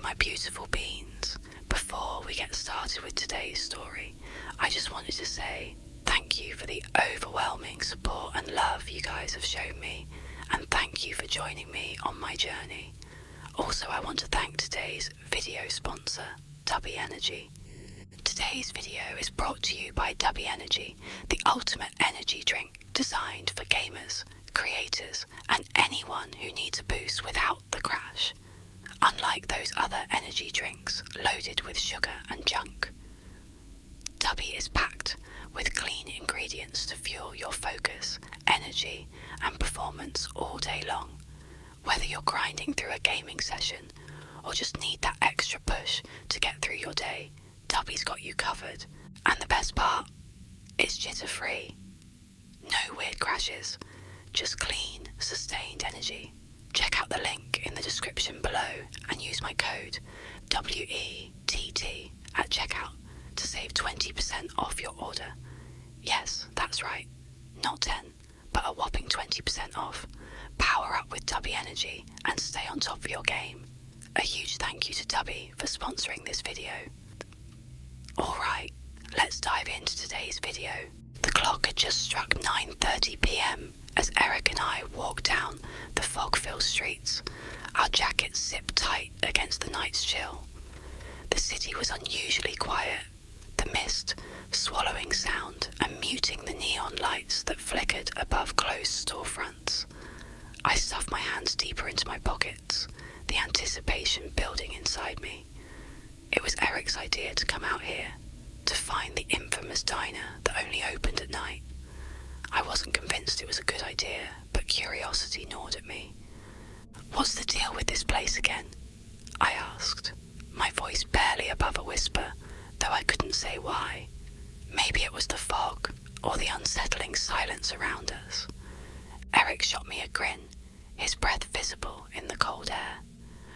my beautiful beings. Before we get started with today's story, I just wanted to say thank you for the overwhelming support and love you guys have shown me, and thank you for joining me on my journey. Also, I want to thank today's video sponsor, Tubby Energy. Today's video is brought to you by Tubby Energy, the ultimate energy drink designed for gamers, creators, and anyone who needs a boost without the crash. Unlike those other energy drinks loaded with sugar and junk, Tubby is packed with clean ingredients to fuel your focus, energy, and performance all day long. Whether you're grinding through a gaming session or just need that extra push to get through your day, Tubby's got you covered. And the best part, it's jitter-free. No weird crashes, just clean, sustained energy. Check out the link in the description below and use my code WETT at checkout to save 20% off your order. Yes, that's right, not 10, but a whopping 20% off. Power up with Tubby Energy and stay on top of your game. A huge thank you to Tubby for sponsoring this video. Alright, let's dive into today's video. The clock had just struck 9:30 PM as Eric and I walked down the fog-filled streets, our jackets zipped tight against the night's chill. The city was unusually quiet, the mist swallowing sound and muting the neon lights that flickered above closed storefronts. I stuffed my hands deeper into my pockets, the anticipation building inside me. It was Eric's idea to come out here, to find the infamous diner that only opened at night. I wasn't convinced it was a good idea, but curiosity gnawed at me. "What's the deal with this place again?" I asked, my voice barely above a whisper, though I couldn't say why. Maybe it was the fog, or the unsettling silence around us. Eric shot me a grin, his breath visible in the cold air.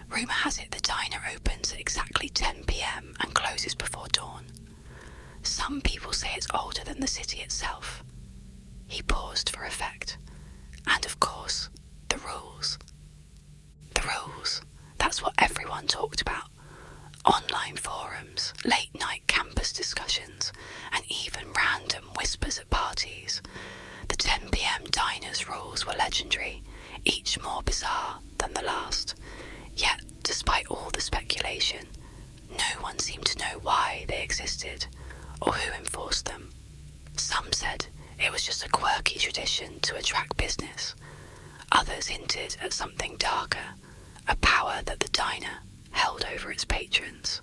"Rumour has it the diner opens at exactly 10 PM and closes before dawn. Some people say it's older than the city itself." He paused for effect. "And of course, the rules." The rules, that's what everyone talked about. Online forums, late-night campus discussions, and even random whispers at parties. The 10 PM diner's rules were legendary, each more bizarre than the last. Yet, despite all the speculation, no one seemed to know why they existed or who enforced them. Some said it was just a quirky tradition to attract business. Others hinted at something darker, a power that the diner held over its patrons.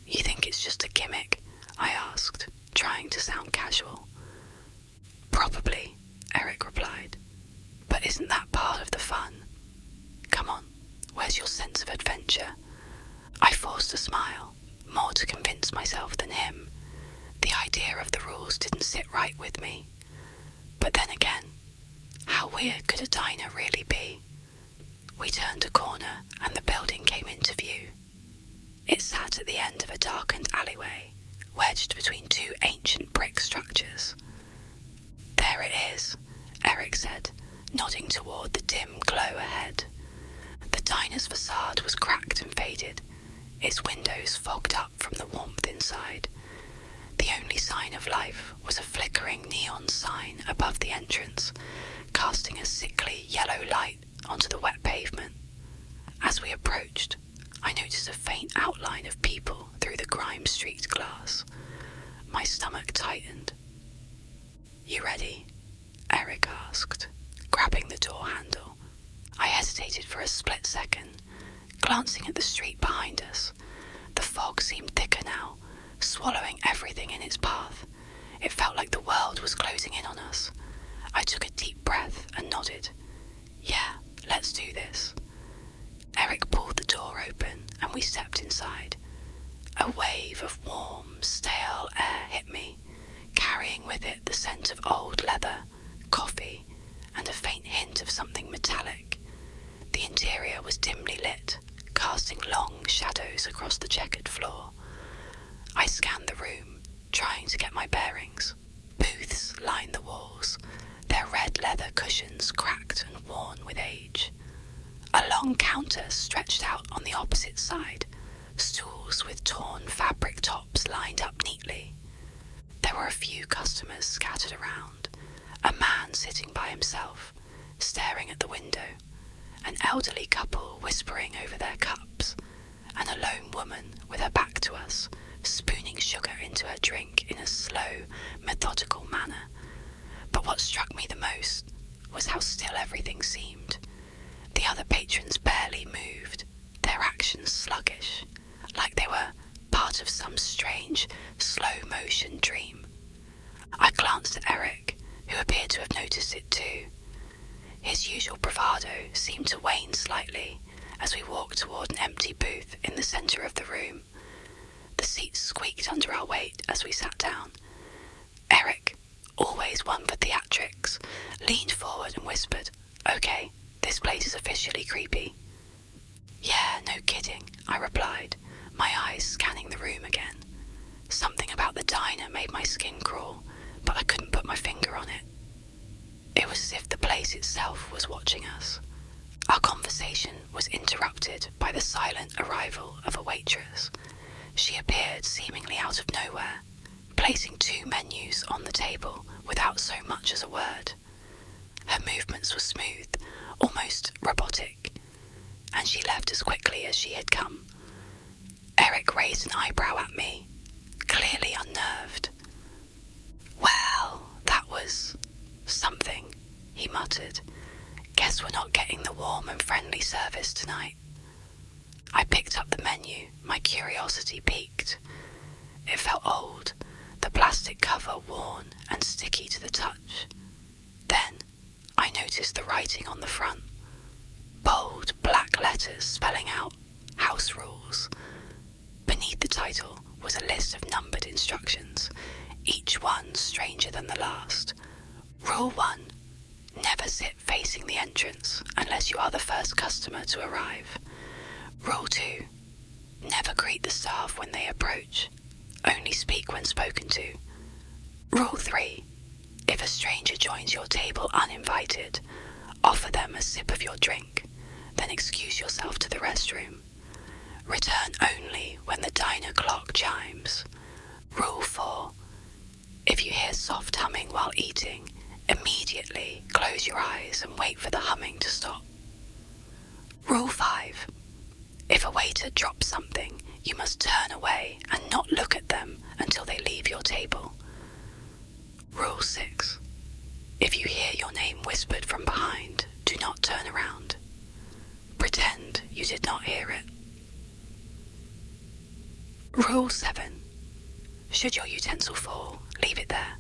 "You think it's just a gimmick?" I asked, trying to sound casual. "Probably," Eric replied. "But isn't that part of the fun? Come on, where's your sense of adventure?" I forced a smile, more to convince myself than him. The idea of the rules didn't sit right with me. But then again, how weird could a diner really be? We turned a corner and the building came into view. It sat at the end of a darkened alleyway, wedged between two ancient brick structures. "There it is," Eric said, nodding toward the dim glow ahead. The diner's facade was cracked and faded, its windows fogged up from the warmth inside. The only sign of life was a flickering neon sign above the entrance, casting a sickly yellow light onto the wet pavement. As we approached, I noticed a faint outline of people through the grime-streaked glass. My stomach tightened. "You ready?" Eric asked, grabbing the door handle. I hesitated for a split second, glancing at the street behind us. The fog seemed thicker now, swallowing everything in its path. It felt like the world was closing in on us. I took a deep breath and nodded. "Yeah, let's do this." Eric pulled the door open and we stepped inside. A wave of warm, stale air hit me, carrying with it the scent of old leather, coffee, and a faint hint of something metallic. The interior was dimly lit, casting long shadows across the checkered floor. I scanned the room, trying to get my bearings. Booths lined the walls, their red leather cushions cracked and worn with age. A long counter stretched out on the opposite side, tables with torn fabric tops lined up neatly. There were a few customers scattered around, a man sitting by himself, staring at the window, an elderly couple whispering over their cups, and a lone woman with her back to us, spooning sugar into her drink in a slow, methodical manner. But what struck me the most was how still everything seemed. The other patrons barely moved, their actions sluggish, like they were part of some strange, slow-motion dream. I glanced at Eric, who appeared to have noticed it too. His usual bravado seemed to wane slightly as we walked toward an empty booth in the centre of the room. The seats squeaked under our weight as we sat down. Eric, always one for theatrics, leaned forward and whispered, "Okay, this place is officially creepy." "Yeah, no kidding," I replied, my eyes scanning the room again. Something about the diner made my skin crawl, but I couldn't put my finger on it. It was as if the place itself was watching us. Our conversation was interrupted by the silent arrival of a waitress. She appeared seemingly out of nowhere, placing 2 menus on the table without so much as a word. Her movements were smooth, almost robotic, and she left as quickly as she had come. Eric raised an eyebrow at me, clearly unnerved. "Well, that was something," he muttered. "Guess we're not getting the warm and friendly service tonight." I picked up the menu, my curiosity piqued. It felt old, the plastic cover worn and sticky to the touch. Then I noticed the writing on the front. Bold black letters spelling out house rules. Beneath the title was a list of numbered instructions, each one stranger than the last. Rule 1. Never sit facing the entrance unless you are the first customer to arrive. Rule 2. Never greet the staff when they approach. Only speak when spoken to. Rule 3. If a stranger joins your table uninvited, offer them a sip of your drink, then excuse yourself to the restroom. Return only when the diner clock chimes. Rule 4. If you hear soft humming while eating, immediately close your eyes and wait for the humming to stop. Rule 5. If a waiter drops something, you must turn away and not look at them until they leave your table. Rule 6. If you hear your name whispered from behind, do not turn around. Pretend you did not hear it. Rule 7. Should your utensil fall, leave it there.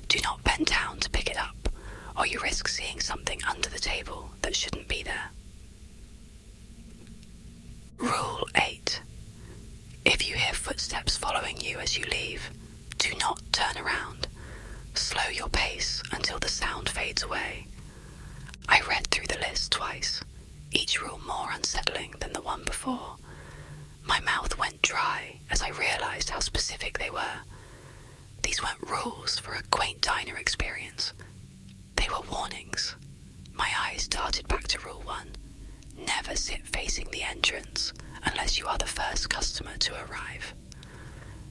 Do not bend down to pick it up, or you risk seeing something under the table that shouldn't be there. Rule 8. If you hear footsteps following you as you leave, do not turn around. Slow your pace until the sound fades away. I read through the list twice, each rule more unsettling than the one before. My mouth went dry as I realised how specific they were. These weren't rules for a quaint diner experience. They were warnings. My eyes darted back to Rule 1. Never sit facing the entrance unless you are the first customer to arrive.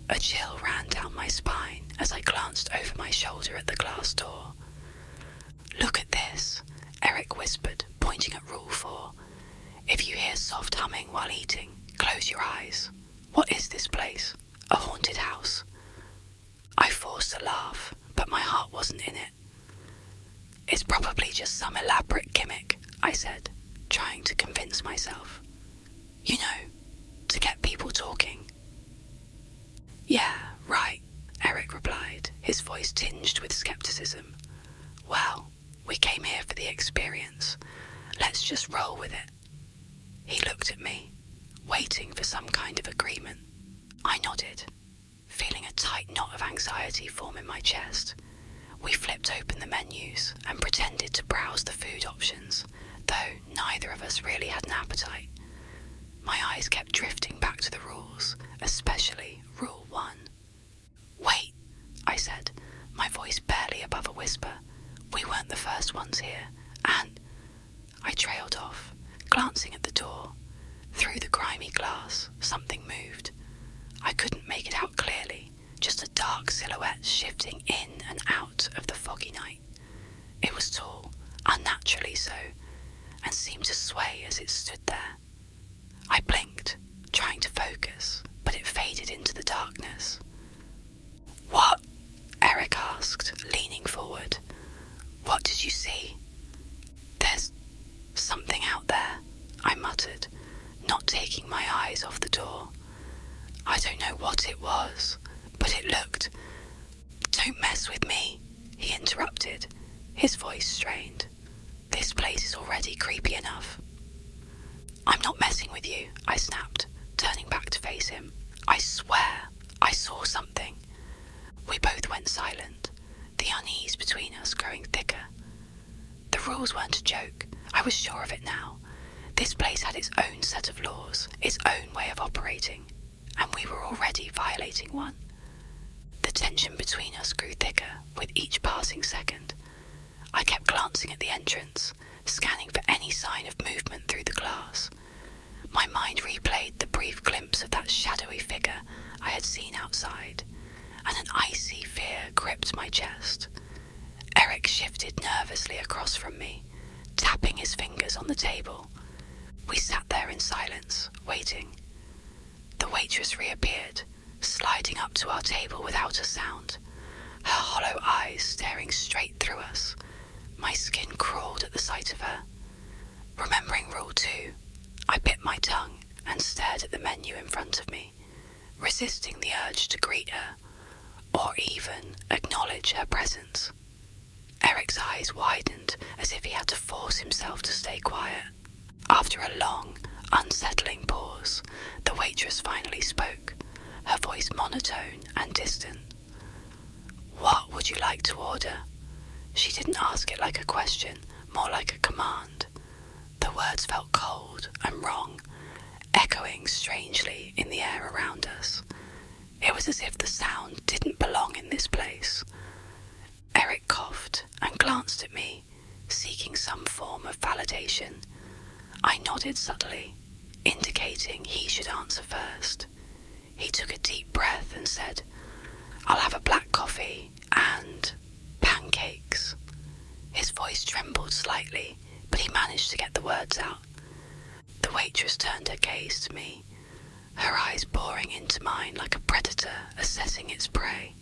A chill ran down my spine as I glanced over my shoulder at the glass door. "Look at this," Eric whispered, pointing at Rule 4. "If you hear soft humming while eating, close your eyes. What is this place? A haunted house?" I forced a laugh, but my heart wasn't in it. "It's probably just some elaborate gimmick," I said, trying to convince myself. "You know, to get people talking." "Yeah, right," Eric replied, his voice tinged with skepticism. "Well, we came here for the experience. Let's just roll with it." He looked at me, waiting for some kind of agreement. I nodded, feeling a tight knot of anxiety form in my chest. We flipped open the menus and pretended to browse the food options, though neither of us really had an appetite. My eyes kept drifting back to the rules, especially Rule 1. "Wait," I said, my voice barely above a whisper. "We weren't the first ones here, and..." I trailed off, glancing at the door. Through the grimy glass, something moved. I couldn't make it out clearly, just a dark silhouette shifting in and out of the foggy night. It was tall, unnaturally so, and seemed to sway as it stood there. I blinked, trying to focus, but it faded into the darkness. "What?" Eric asked, leaning forward. "What did you see?" "There's something out there," I muttered, not taking my eyes off the door. I don't know what it was, but it looked... "Don't mess with me," he interrupted, his voice strained. "This place is already creepy enough." "I'm not messing with you," I snapped, turning back to face him. "I swear I saw something." We both went silent, the unease between us growing thicker. The rules weren't a joke, I was sure of it now. This place had its own set of laws, its own way of operating, and we were already violating one. The tension between us grew thicker with each passing second. I kept glancing at the entrance, scanning for any sign of movement through the glass. My mind replayed the brief glimpse of that shadowy figure I had seen outside, and an icy fear gripped my chest. Eric shifted nervously across from me, tapping his fingers on the table. We sat there in silence, waiting. The waitress reappeared, sliding up to our table without a sound, her hollow eyes staring straight through us. My skin crawled at the sight of her. Remembering Rule 2, I bit my tongue and stared at the menu in front of me, resisting the urge to greet her, or even acknowledge her presence. Eric's eyes widened as if he had to force himself to stay quiet. After a long, unsettling pause, the waitress finally spoke, her voice monotone and distant. "What would you like to order?" She didn't ask it like a question, more like a command. The words felt cold and wrong, echoing strangely in the air around us. It was as if the sound didn't belong in this place. Eric coughed and glanced at me, seeking some form of validation. I nodded subtly, indicating he should answer first. He took a deep breath and said, "I'll have a black coffee and pancakes." His voice trembled slightly, but he managed to get the words out. The waitress turned her gaze to me, her eyes boring into mine like a predator assessing its prey.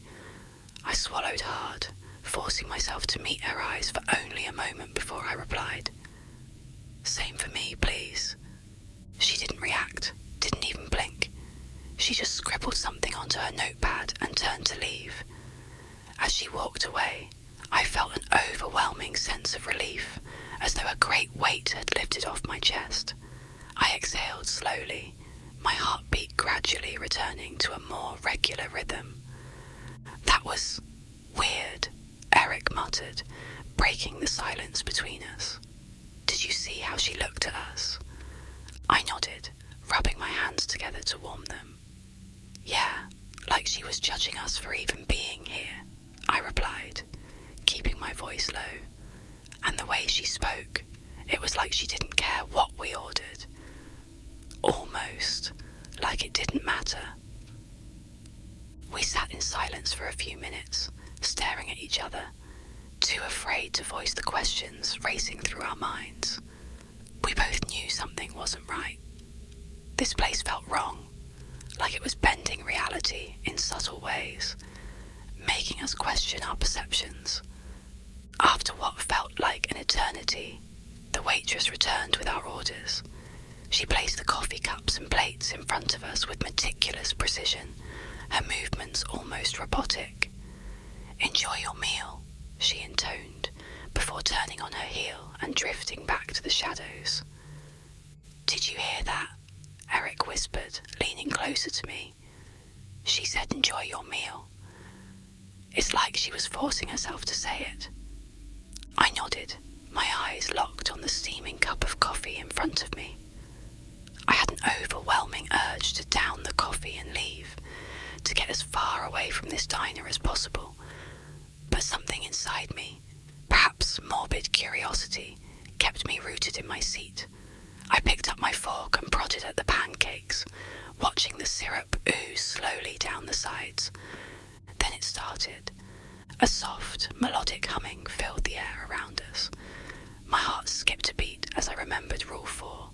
I swallowed hard, forcing myself to meet her eyes for only a moment before I replied. "Same for me, please." She didn't react, didn't even blink. She just scribbled something onto her notepad and turned to leave. As she walked away, I felt an overwhelming sense of relief, as though a great weight had lifted off my chest. I exhaled slowly, my heartbeat gradually returning to a more regular rhythm. "That was weird," Eric muttered, breaking the silence between us. "Did you see how she looked at us?" I nodded, rubbing my hands together to warm them. "Yeah, like she was judging us for even being here," I replied, keeping my voice low. And the way she spoke, it was like she didn't care what we ordered. Almost like it didn't matter. We sat in silence for a few minutes, staring at each other, too afraid to voice the questions racing through our minds. We both knew something wasn't right. This place felt wrong, like it was bending reality in subtle ways, making us question our perceptions. After what felt like an eternity, the waitress returned with our orders. She placed the coffee cups and plates in front of us with meticulous precision, her movements almost robotic. "Enjoy your meal," she intoned, before turning on her heel and drifting back to the shadows. "Did you hear that?" Eric whispered, leaning closer to me. She said, "Enjoy your meal." It's like she was forcing herself to say it. I nodded, my eyes locked on the steaming cup of coffee in front of me. I had an overwhelming urge to down the coffee and leave, to get as far away from this diner as possible. But something inside me, perhaps morbid curiosity, kept me rooted in my seat. I picked up my fork and prodded at the pancakes, watching the syrup ooze slowly down the sides. Then it started. A soft, melodic humming filled the air around us. My heart skipped a beat as I remembered Rule 4.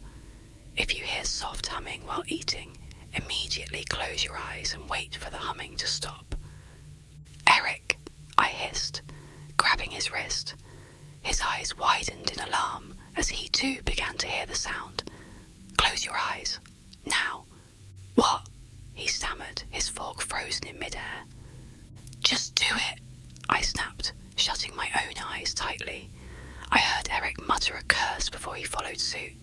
If you hear soft humming while eating, immediately close your eyes and wait for the humming to stop. "Eric," I hissed, grabbing his wrist. His eyes widened in alarm as he too began to hear the sound. "Close your eyes. Now." "What?" he stammered, his fork frozen in midair. "Just do it," I snapped, shutting my own eyes tightly. I heard Eric mutter a curse before he followed suit.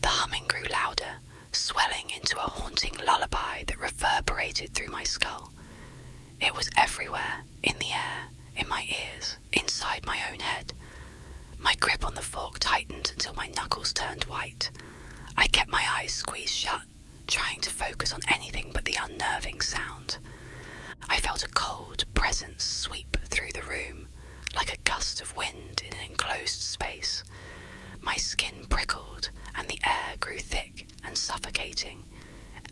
The humming grew louder, swelling into a haunting lullaby that reverberated through my skull. It was everywhere, in the air, in my ears, inside my own head. My grip on the fork tightened until my knuckles turned white. I kept my eyes squeezed shut, trying to focus on anything but the unnerving sound. I felt a cold presence sweep through the room, like a gust of wind in an enclosed space. My skin prickled, and the air grew thick and suffocating.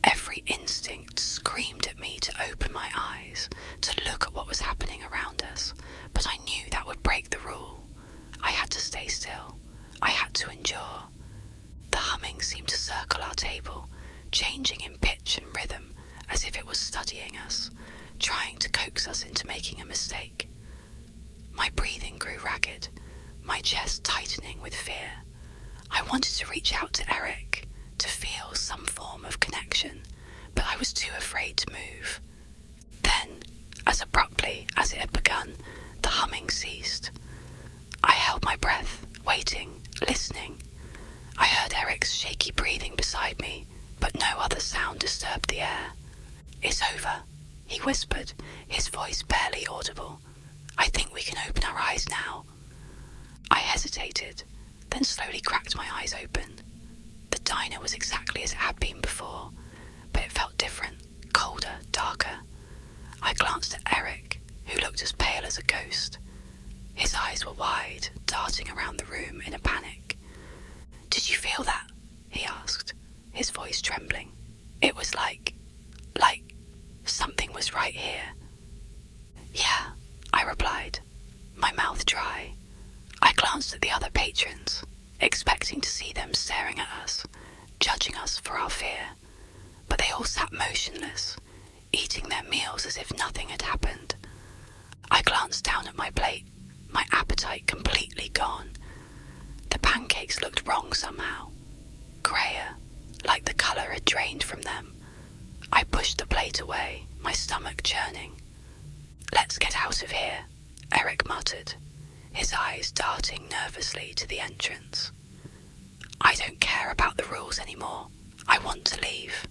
Every instinct screamed at me to open my eyes, to look at what was happening around us, but I knew that would break the rule. I had to stay still. I had to endure. The humming seemed to circle our table, changing in pitch and rhythm as if it was studying us, trying to coax us into making a mistake. My breathing grew ragged, my chest tightening with fear. I wanted to reach out to Eric, to feel some form of connection, but I was too afraid to move. Then, as abruptly as it had begun, the humming ceased. I held my breath, waiting, listening. I heard Eric's shaky breathing beside me, but no other sound disturbed the air. "It's over," he whispered, his voice barely audible. "I think we can open our eyes now." I hesitated, then slowly cracked my eyes open. The diner was exactly as it had been before, but it felt different, colder, darker. I glanced at Eric, who looked as pale as a ghost. His eyes were wide, darting around the room in a panic. "Did you feel that?" he asked, his voice trembling. "It was like something was right here." "Yeah," I replied, my mouth dry. I glanced at the other patrons, expecting to see them staring at us, judging us for our fear, but they all sat motionless, eating their meals as if nothing had happened. I glanced down at my plate, my appetite completely gone. The pancakes looked wrong somehow, greyer, like the colour had drained from them. I pushed the plate away, my stomach churning. "Let's get out of here," Eric muttered, his eyes darting nervously to the entrance. "I don't care about the rules anymore. I want to leave."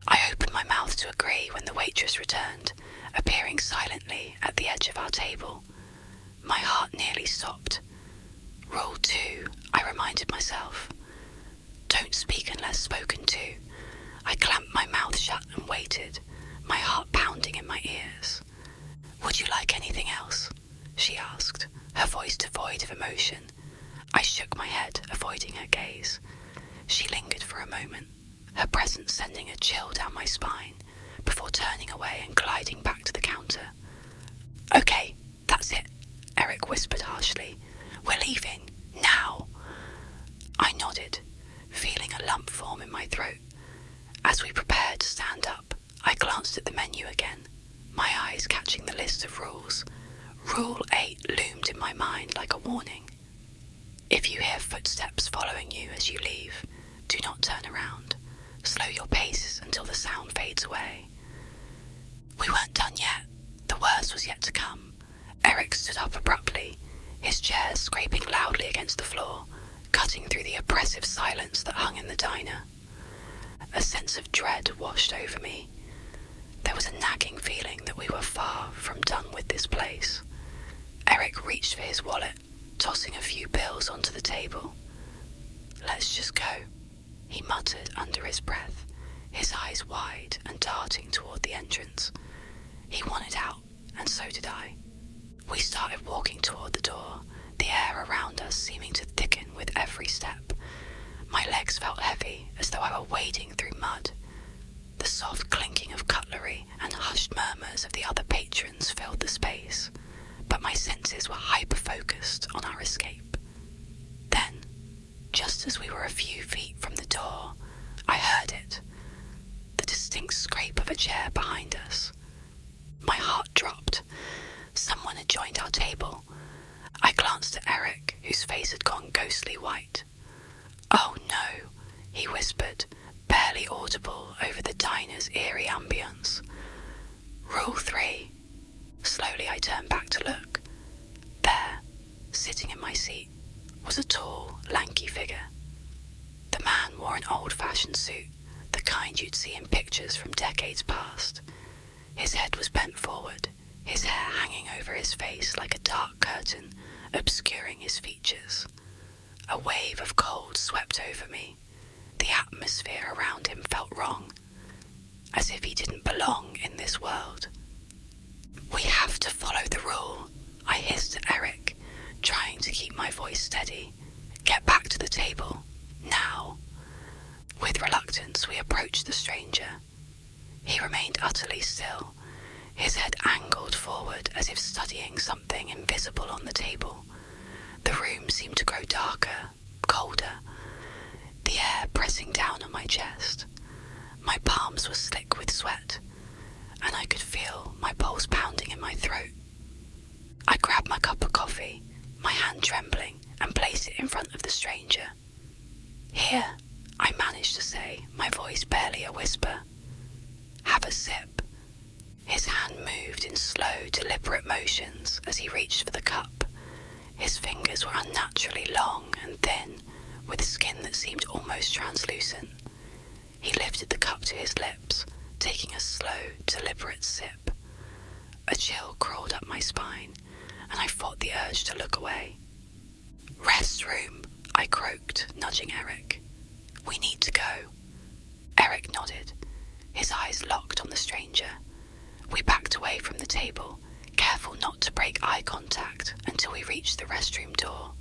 I opened my mouth to agree when the waitress returned, appearing silently at the edge of our table. My heart nearly stopped. "Rule 2, I reminded myself. Don't speak unless spoken to." I clamped my mouth shut and waited, my heart pounding in my ears. "Would you like anything else?" she asked, her voice devoid of emotion. I shook my head, avoiding her gaze. She lingered for a moment, her presence sending a chill down my spine, before turning away and gliding back to the counter. "Okay, that's it," Eric whispered harshly. "We're leaving, now." I nodded, feeling a lump form in my throat. As we prepared to stand up, I glanced at the menu again, my eyes catching the list of rules. Rule 8 loomed in my mind like a warning. If you hear footsteps following you as you leave, do not turn around. Slow your pace until the sound fades away. We weren't done yet. The worst was yet to come. Eric stood up abruptly, his chair scraping loudly against the floor, cutting through the oppressive silence that hung in the diner. A sense of dread washed over me. There was a nagging feeling that we were far from done with this place. Eric reached for his wallet, tossing a few bills onto the table. "Let's just go," he muttered under his breath, his eyes wide and darting toward the entrance. He wanted out, and so did I. We started walking toward the door, the air around us seeming to thicken with every step. soft clinking of cutlery and hushed murmurs of the other patrons filled the space, but my senses were hyper-focused on our escape. Then, just as we were a few feet from the door, I heard it, the distinct scrape of a chair behind us. My heart dropped. Someone had joined our table. I glanced at Eric, whose face had gone ghostly white. "Oh no," he whispered, barely audible over the diner's eerie ambience. "Rule 3. Slowly I turned back to look. There, sitting in my seat, was a tall, lanky figure. The man wore an old-fashioned suit, the kind you'd see in pictures from decades past. His head was bent forward, his hair hanging over his face like a dark curtain, obscuring his features. A wave of cold swept over me. The atmosphere around him felt wrong, as if he didn't belong in this world. "We have to follow the rule," I hissed at Eric, trying to keep my voice steady. "Get back to the table, now." With reluctance, we approached the stranger. He remained utterly still, his head angled forward as if studying something invisible on the table. The room seemed to grow darker, colder, the air pressing down on my chest. My palms were slick with sweat, and I could feel my pulse pounding in my throat. I grabbed my cup of coffee, my hand trembling, and placed it in front of the stranger. "Here," I managed to say, my voice barely a whisper. "Have a sip." His hand moved in slow, deliberate motions as he reached for the cup. His fingers were unnaturally long and thin, with skin that seemed almost translucent. He lifted the cup to his lips, taking a slow, deliberate sip. A chill crawled up my spine, and I fought the urge to look away. "Restroom," I croaked, nudging Eric. "We need to go." Eric nodded, his eyes locked on the stranger. We backed away from the table, careful not to break eye contact until we reached the restroom door.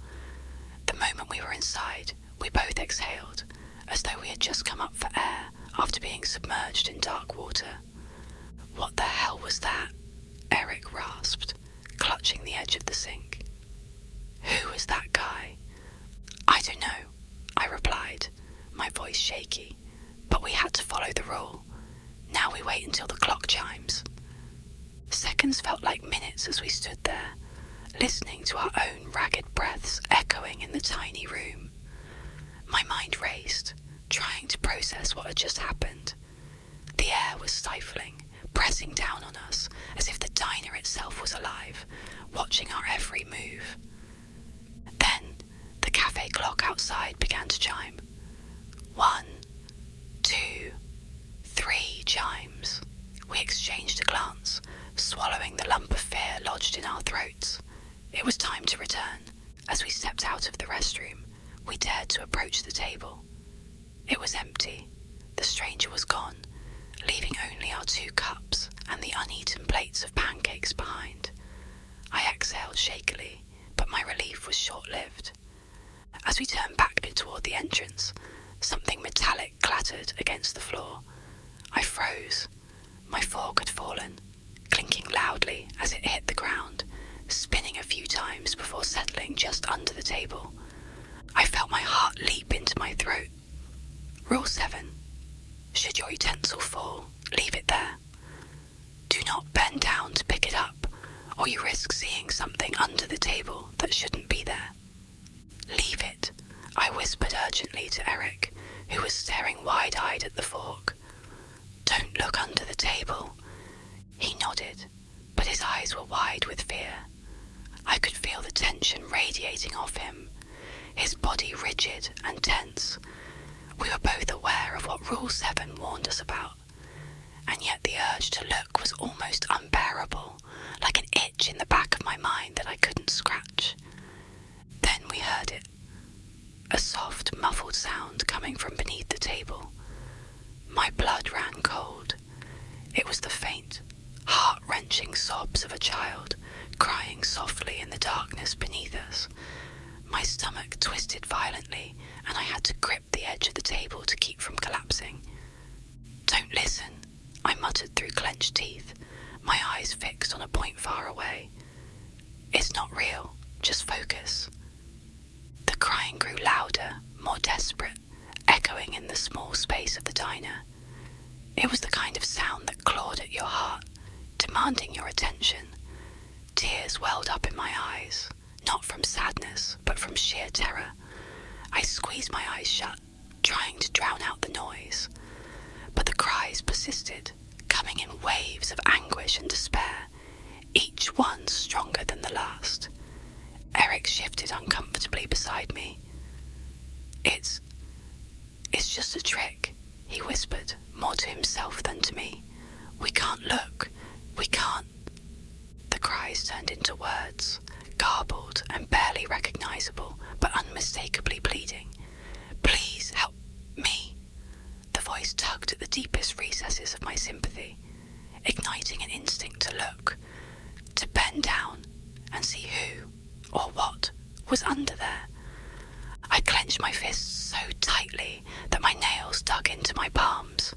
The moment we were inside, we both exhaled, as though we had just come up for air after being submerged in dark water. "What the hell was that?" Eric rasped, clutching the edge of the sink. "Who was that guy?" "I don't know," I replied, my voice shaky, but we had to follow the rule. Now we wait until the clock chimes. Seconds felt like minutes as we stood there, listening to our own ragged breaths echoing in the tiny room. My mind raced, trying to process what had just happened. The air was stifling, pressing down on us, as if the diner itself was alive, watching our every move. Then, the cafe clock outside began to chime. 1, 2, 3 chimes. We exchanged a glance, swallowing the lump of fear lodged in our throats. It was time to return. As we stepped out of the restroom, we dared to approach the table. It was empty. The stranger was gone, leaving only our 2 cups and the uneaten plates of pancakes behind. I exhaled shakily, but my relief was short-lived. As we turned back toward the entrance, something metallic clattered against the floor. I froze. My fork had fallen, clinking loudly as it hit the ground, spinning a few times before settling just under the table. I felt my heart leap into my throat. Rule 7. Should your utensil fall, leave it there. Do not bend down to pick it up, or you risk seeing something under the table that shouldn't be there. "Leave it," I whispered urgently to Eric, who was staring wide-eyed at the fork. "Don't look under the table." He nodded, but his eyes were wide with fear. I could feel the tension radiating off him, his body rigid and tense. We were both aware of what Rule 7 warned us about, and yet the urge to look was almost unbearable, like an itch in the back of my mind that I couldn't scratch. Then we heard it. A soft, muffled sound coming from beneath the table. My blood ran cold. It was the faint, heart-wrenching sobs of a child, crying softly in the darkness beneath us. My stomach twisted violently, and I had to grip the edge of the table to keep from collapsing. "Don't listen," I muttered through clenched teeth, my eyes fixed on a point far away. It's not real, just focus. The crying grew louder, more desperate, echoing in the small space of the diner. It was the kind of sound that clawed at your heart, demanding your attention. Tears welled up in my eyes, not from sadness, but from sheer terror. I squeezed my eyes shut, trying to drown out the noise. But the cries persisted, coming in waves of anguish and despair, each one stronger than the last. Eric shifted uncomfortably beside me. It's just a trick, he whispered, more to himself than to me. We can't look. We can't. The cries turned into words, garbled and barely recognizable, but unmistakably pleading. Please help me. The voice tugged at the deepest recesses of my sympathy, igniting an instinct to look, to bend down and see who or what was under there. I clenched my fists so tightly that my nails dug into my palms.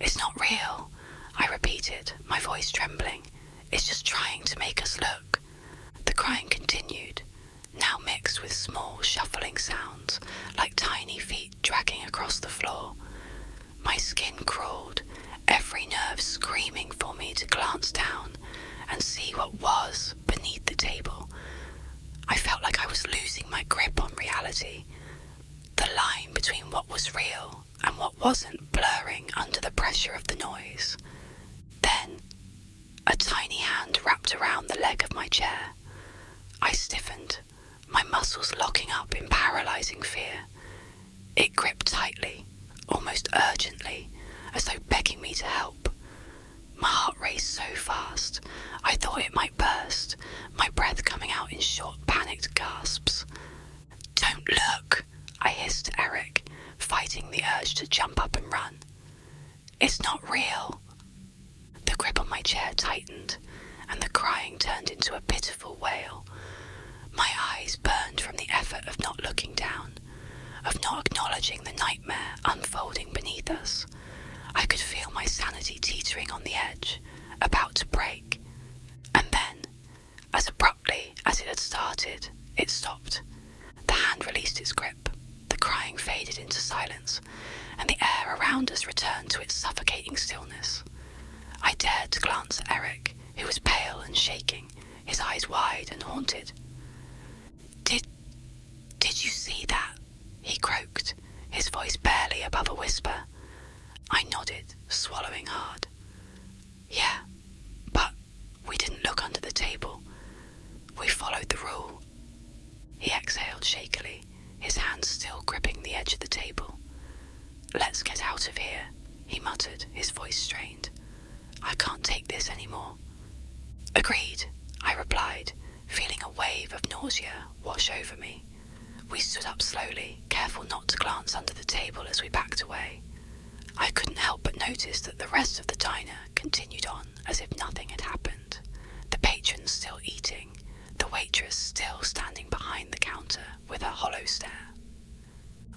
It's not real, I repeated, my voice trembling. It's just trying to make us look. The crying continued, now mixed with small shuffling sounds, like tiny feet dragging across the floor. My skin crawled, every nerve screaming for me to glance down and see what was beneath the table. I felt like I was losing my grip on reality. The line between what was real and what wasn't blurring under the pressure of the noise. Then, a tiny hand wrapped around the leg of my chair. I stiffened, my muscles locking up in paralyzing fear. It gripped tightly, almost urgently, as though begging me to help. My heart raced so fast, I thought it might burst, my breath coming out in short, panicked gasps. Don't look, I hissed to Eric, fighting the urge to jump up and run. It's not real. The grip on my chair tightened, and the crying turned into a pitiful wail. My eyes burned from the effort of not looking down, of not acknowledging the nightmare unfolding beneath us. I could feel my sanity teetering on the edge, about to break. And then, as abruptly as it had started, it stopped. The hand released its grip, the crying faded into silence, and the air around us returned to its suffocating stillness. I dared to glance at Eric, who was pale and shaking, his eyes wide and haunted. Did you see that? He croaked, his voice barely above a whisper. I nodded, swallowing hard. Yeah, but we didn't look under the table. We followed the rule. He exhaled shakily, his hands still gripping the edge of the table. Let's get out of here, he muttered, his voice strained. I can't take this anymore. Agreed, I replied, feeling a wave of nausea wash over me. We stood up slowly, careful not to glance under the table as we backed away. I couldn't help but notice that the rest of the diner continued on as if nothing had happened. The patrons still eating, the waitress still standing behind the counter with her hollow stare.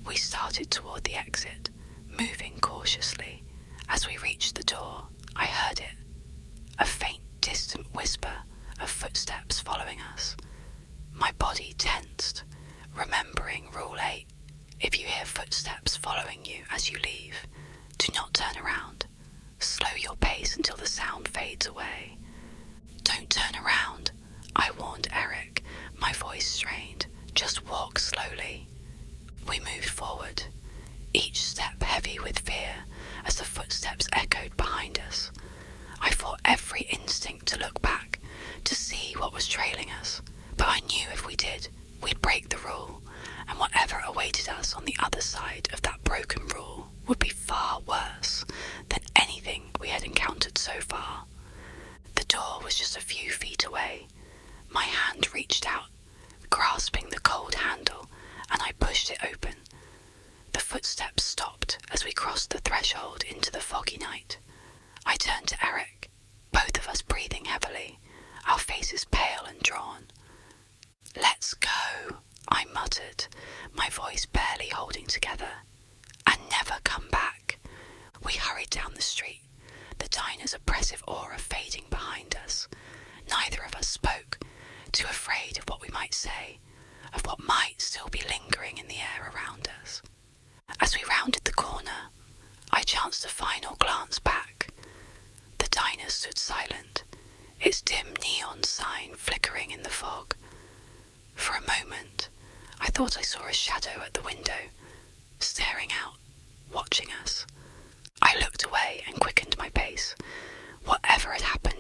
We started toward the exit, moving cautiously. As we reached the door, I heard it, a faint, distant whisper of footsteps following us. My body tensed, remembering Rule 8. If you hear footsteps following you as you leave, do not turn around. Slow your pace until the sound fades away. Don't turn around, I warned Eric, my voice strained. Just walk slowly. We moved forward, each step heavy with fear as the footsteps echoed behind us. I fought every instinct to look back, to see what was trailing us, but I knew if we did, we'd break the rule, and whatever awaited us on the other side of that broken rule would be far worse than anything we had encountered so far. The door was just a few feet away. My hand reached out, grasping the cold handle, and I pushed it open. The footsteps stopped as we crossed the threshold into the foggy night. I turned to Eric, both of us breathing heavily, our faces pale and drawn. Let's go, I muttered, my voice barely holding together. And never come back. We hurried down the street, diner's oppressive aura fading behind us. Neither of us spoke, too afraid of what we might say, of what might still be lingering in the air around us. As we rounded the corner, I chanced a final glance back. The diner stood silent, its dim neon sign flickering in the fog. For a moment, I thought I saw a shadow at the window, staring out, watching us. I looked away and quickened my pace. Whatever had happened